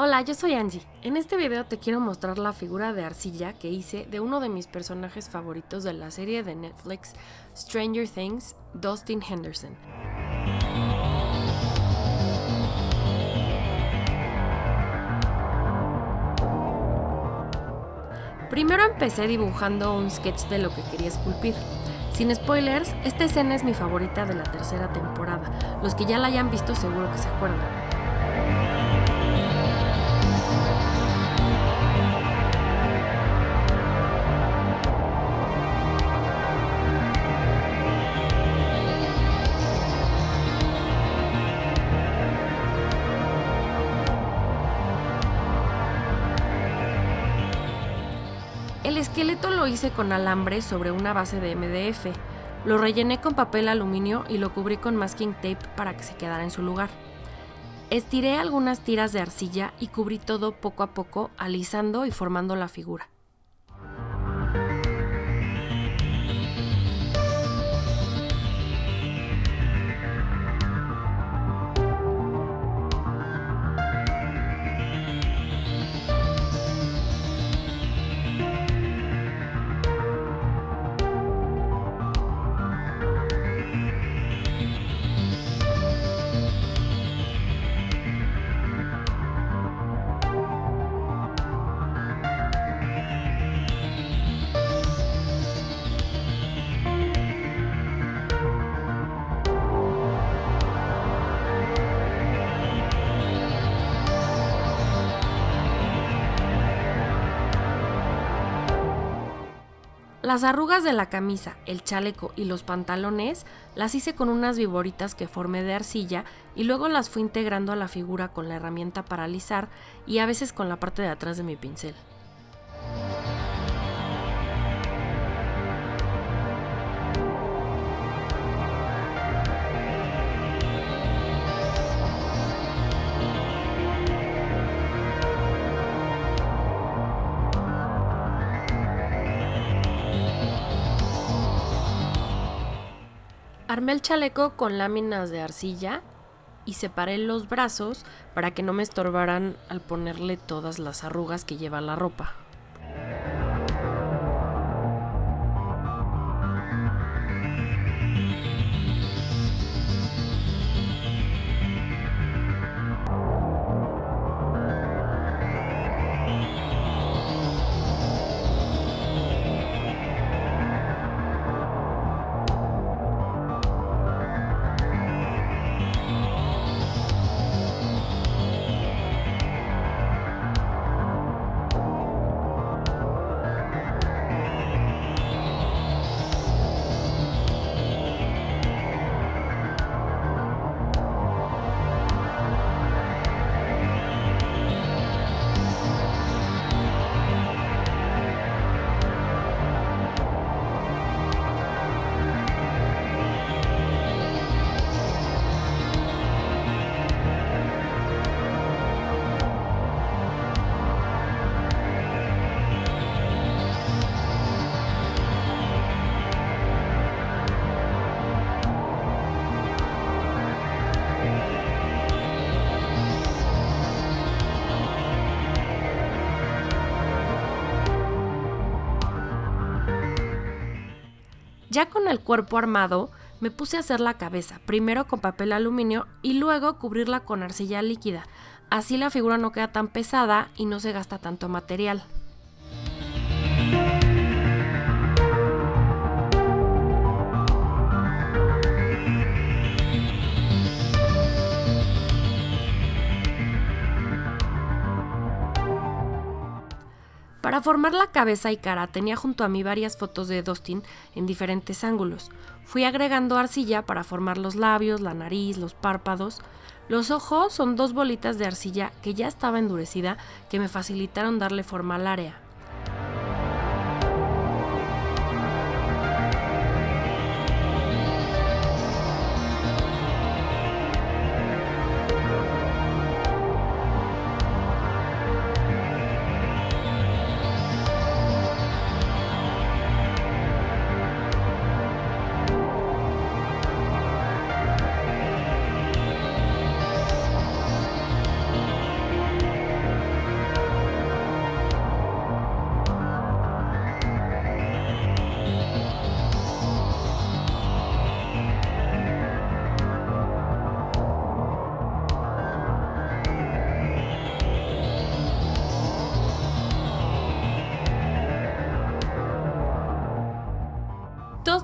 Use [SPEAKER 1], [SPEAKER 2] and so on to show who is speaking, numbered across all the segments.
[SPEAKER 1] Hola, yo soy Angie. En este video te quiero mostrar la figura de arcilla que hice de uno de mis personajes favoritos de la serie de Netflix Stranger Things, Dustin Henderson. Primero empecé dibujando un sketch de lo que quería esculpir. Sin spoilers, esta escena es mi favorita de la tercera temporada. Los que ya la hayan visto seguro que se acuerdan. El esqueleto lo hice con alambre sobre una base de MDF. Lo rellené con papel aluminio y lo cubrí con masking tape para que se quedara en su lugar. Estiré algunas tiras de arcilla y cubrí todo poco a poco, alisando y formando la figura. Las arrugas de la camisa, el chaleco y los pantalones las hice con unas viboritas que formé de arcilla y luego las fui integrando a la figura con la herramienta para alisar y a veces con la parte de atrás de mi pincel. Armé el chaleco con láminas de arcilla y separé los brazos para que no me estorbaran al ponerle todas las arrugas que lleva la ropa. Ya con el cuerpo armado, me puse a hacer la cabeza, primero con papel aluminio y luego cubrirla con arcilla líquida. Así la figura no queda tan pesada y no se gasta tanto material. Para formar la cabeza y cara tenía junto a mí varias fotos de Dustin en diferentes ángulos. Fui agregando arcilla para formar los labios, la nariz, los párpados. Los ojos son 2 bolitas de arcilla que ya estaba endurecida que me facilitaron darle forma al área.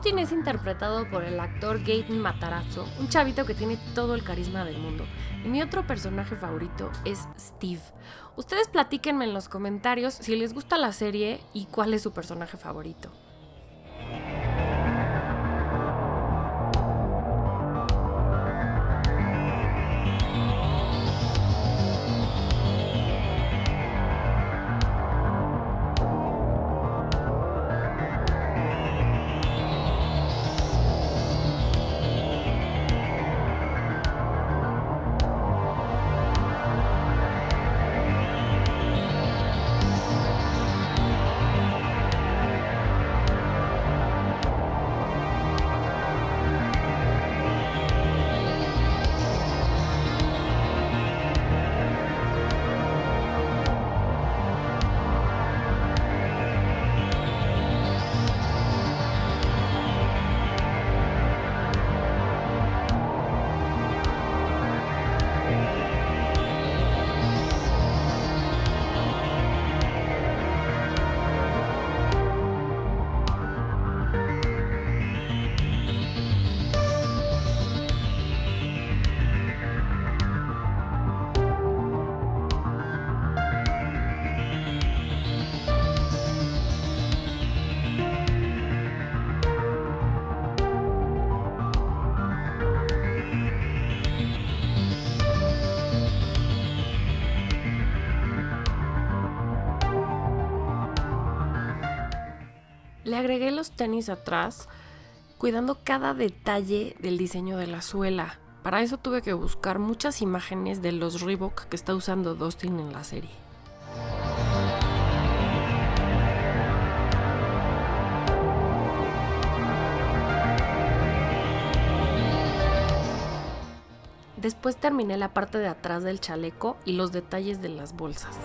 [SPEAKER 1] Dustin es interpretado por el actor Gaten Matarazzo, un chavito que tiene todo el carisma del mundo. Y mi otro personaje favorito es Steve. Ustedes platíquenme en los comentarios si les gusta la serie y cuál es su personaje favorito. Le agregué los tenis atrás, cuidando cada detalle del diseño de la suela. Para eso tuve que buscar muchas imágenes de los Reebok que está usando Dustin en la serie. Después terminé la parte de atrás del chaleco y los detalles de las bolsas.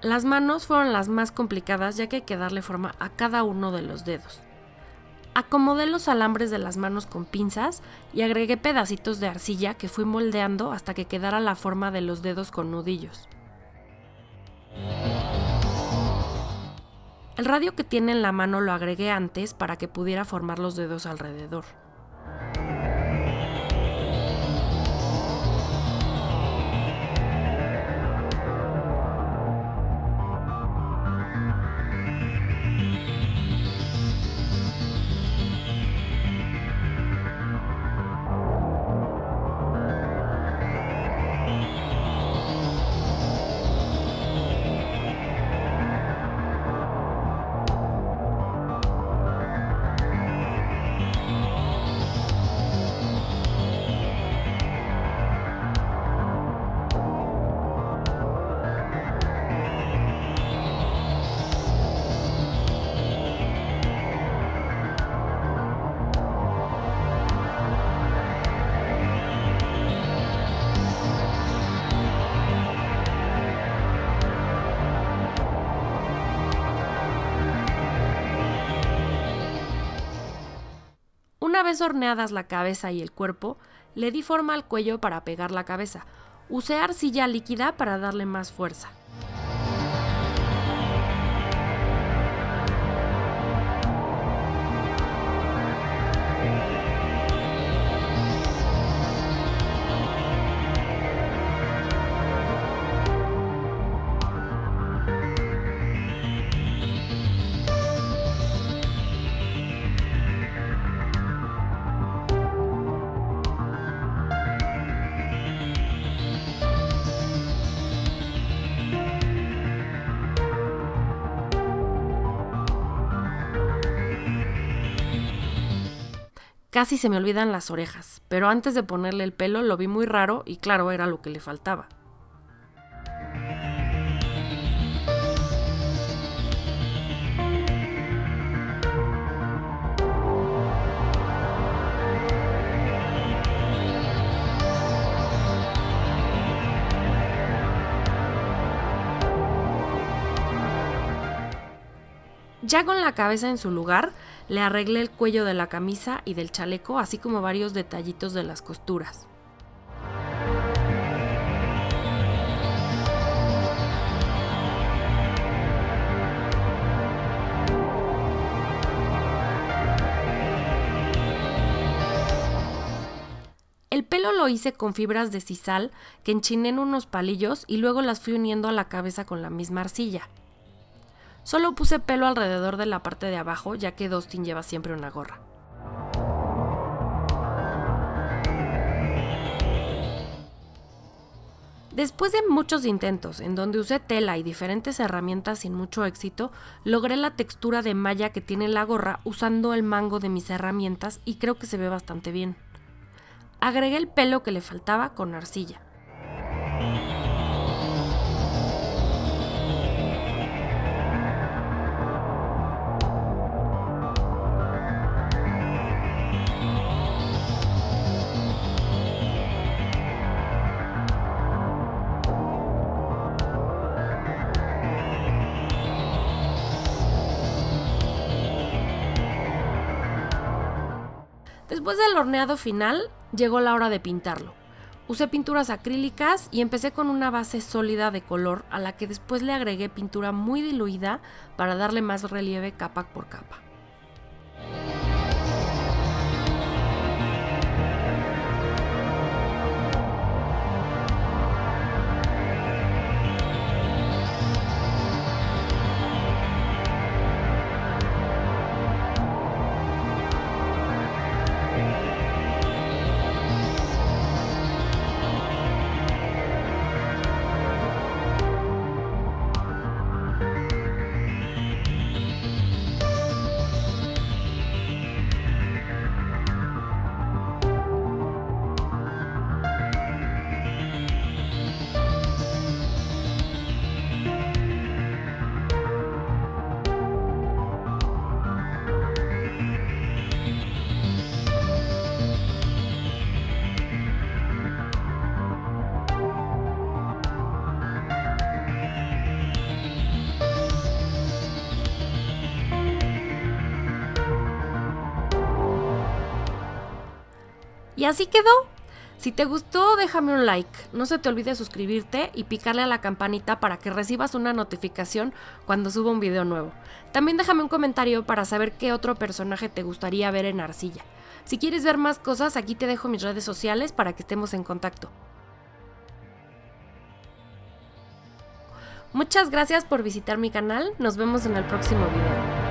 [SPEAKER 1] Las manos fueron las más complicadas ya que hay que darle forma a cada uno de los dedos. Acomodé los alambres de las manos con pinzas y agregué pedacitos de arcilla que fui moldeando hasta que quedara la forma de los dedos con nudillos. El radio que tiene en la mano lo agregué antes para que pudiera formar los dedos alrededor. Una vez horneadas la cabeza y el cuerpo, le di forma al cuello para pegar la cabeza. Usé arcilla líquida para darle más fuerza. Casi se me olvidan las orejas, pero antes de ponerle el pelo lo vi muy raro y claro, era lo que le faltaba. Ya con la cabeza en su lugar, le arreglé el cuello de la camisa y del chaleco, así como varios detallitos de las costuras. El pelo lo hice con fibras de sisal que enchiné en unos palillos y luego las fui uniendo a la cabeza con la misma arcilla. Solo puse pelo alrededor de la parte de abajo, ya que Dustin lleva siempre una gorra. Después de muchos intentos, en donde usé tela y diferentes herramientas sin mucho éxito, logré la textura de malla que tiene la gorra usando el mango de mis herramientas y creo que se ve bastante bien. Agregué el pelo que le faltaba con arcilla. Después del horneado final, llegó la hora de pintarlo. Usé pinturas acrílicas y empecé con una base sólida de color a la que después le agregué pintura muy diluida para darle más relieve capa por capa. Y así quedó. Si te gustó, déjame un like. No se te olvide suscribirte y picarle a la campanita para que recibas una notificación cuando suba un video nuevo. También déjame un comentario para saber qué otro personaje te gustaría ver en arcilla. Si quieres ver más cosas, aquí te dejo mis redes sociales para que estemos en contacto. Muchas gracias por visitar mi canal. Nos vemos en el próximo video.